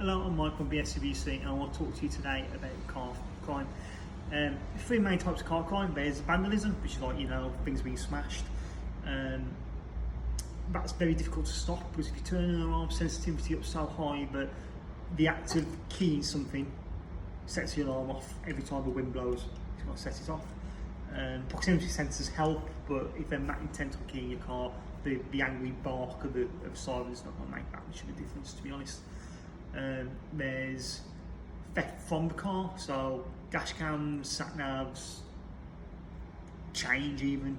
Hello, I'm Mike from BSWC and I want to talk to you today about car crime. Three main types of car crime. There's vandalism, which is like, things being smashed. That's very difficult to stop because if you turn an alarm sensitivity up so high that the act of keying something sets the alarm off every time the wind blows, it's going to set it off. Proximity sensors help, but if they're not intent on keying your car, the angry bark of the siren is not going to make that much of a difference, to be honest. There's theft from the car, so dash cams, sat navs, change even.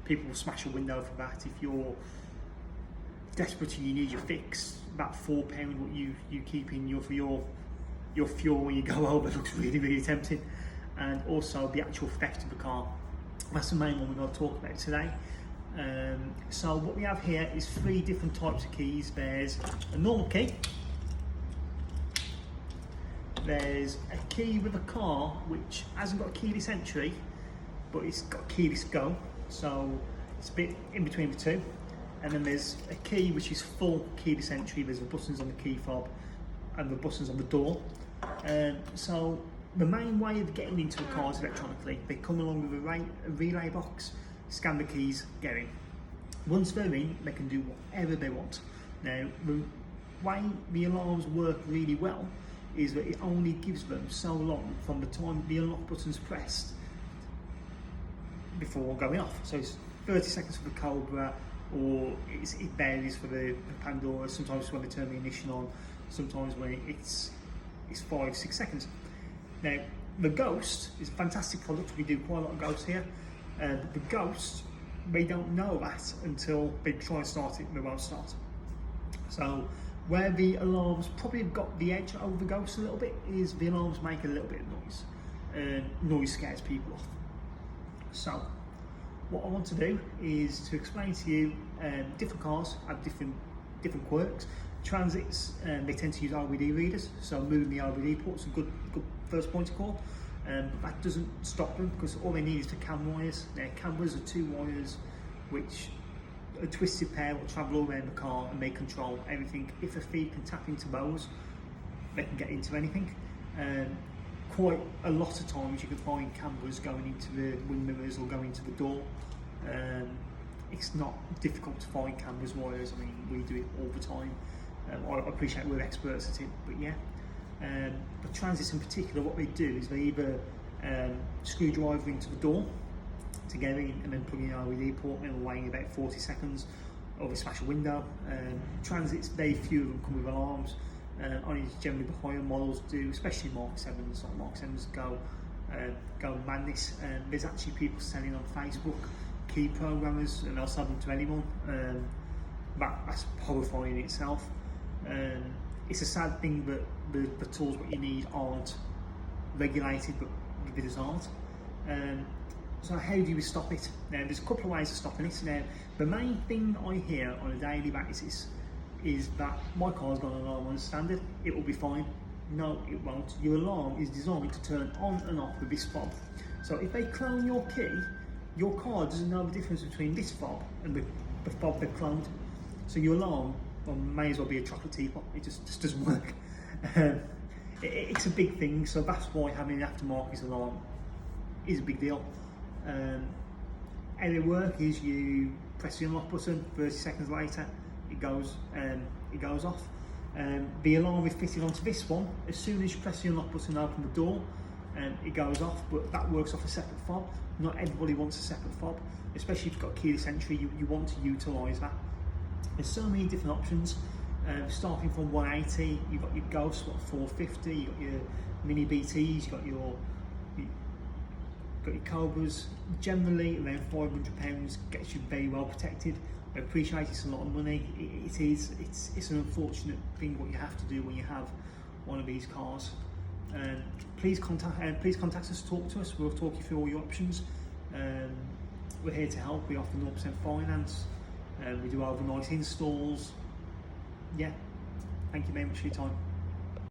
People will smash a window for that. If you're desperate and you need your fix, about £4 what you keep in your fuel when you go over looks really, really tempting. And also the actual theft of the car. That's the main one we're going to talk about today. So what we have here is three different types of keys. There's a normal key. There's a key with a car which hasn't got a keyless entry, but it's got keyless go, so it's a bit in between the two. And then there's a key which is full keyless entry. There's the buttons on the key fob and the buttons on the door. So the main way of getting into a car is electronically. They come along with a relay box, scan the keys, get in. Once they're in, they can do whatever they want. Now, the way the alarms work really well is that it only gives them so long from the time the unlock button's pressed before going off. So it's 30 seconds for the Cobra, or it varies for the Pandora. Sometimes when they turn the ignition on, sometimes when it's 5-6 seconds. Now, the Ghost is a fantastic product. We do quite a lot of Ghosts here. The Ghost, they don't know that until they try and start it and they won't start. So where the alarms probably have got the edge over the Ghost a little bit is the alarms make a little bit of noise. Noise scares people off. So what I want to do is to explain to you different cars have different quirks. Transits, they tend to use RBD readers, so moving the RBD port's a good first point of call. But that doesn't stop them because all they need is the cam wires. Now, cameras are two wires which a twisted pair will travel all around the car and they control everything. If a thief can tap into those, they can get into anything. Quite a lot of times you can find cameras going into the wind mirrors or going into the door. It's not difficult to find cameras wires. I mean, we do it all the time. I appreciate we're experts at it, but yeah. But transits in particular, what they do is they either screwdriver into the door to get in and then plug in an LED port and they're waiting about 40 seconds, or they smash a window. Transits, very few of them come with alarms. Only generally the higher models do, especially Mark 7s. Like Mark 7s go madness. There's actually people selling on Facebook key programmers, and they'll sell them to anyone. That's horrifying in itself. It's a sad thing that the tools what you need aren't regulated, but the bidders aren't. So how do we stop it? Now, there's a couple of ways of stopping it. Now, the main thing I hear on a daily basis is that my car's got an alarm on standard, it will be fine. No, it won't. Your alarm is designed to turn on and off with this fob. So if they clone your key, your car doesn't know the difference between this fob and the fob they've cloned. So your alarm may as well be a chocolate teapot. It just doesn't work. It's a big thing, so that's why having an aftermarket alarm is a big deal. How they work is you press the unlock button, 30 seconds later it goes off. The alarm is fitted onto this one. As soon as you press the unlock button and open the door, it goes off, but that works off a separate fob. Not everybody wants a separate fob, especially if you've got keyless entry. You want to utilise that. There's so many different options. Starting from 180, you've got your Ghost, you've got 450, you've got your mini BTs, you've got your Cobras. Generally around £500 gets you very well protected. I appreciate it's a lot of money. It's an unfortunate thing what you have to do when you have one of these cars. Please contact us, talk to us. We'll talk you through all your options. We're here to help. We offer 0% finance. We do overnight installs. Yeah, thank you very much for your time.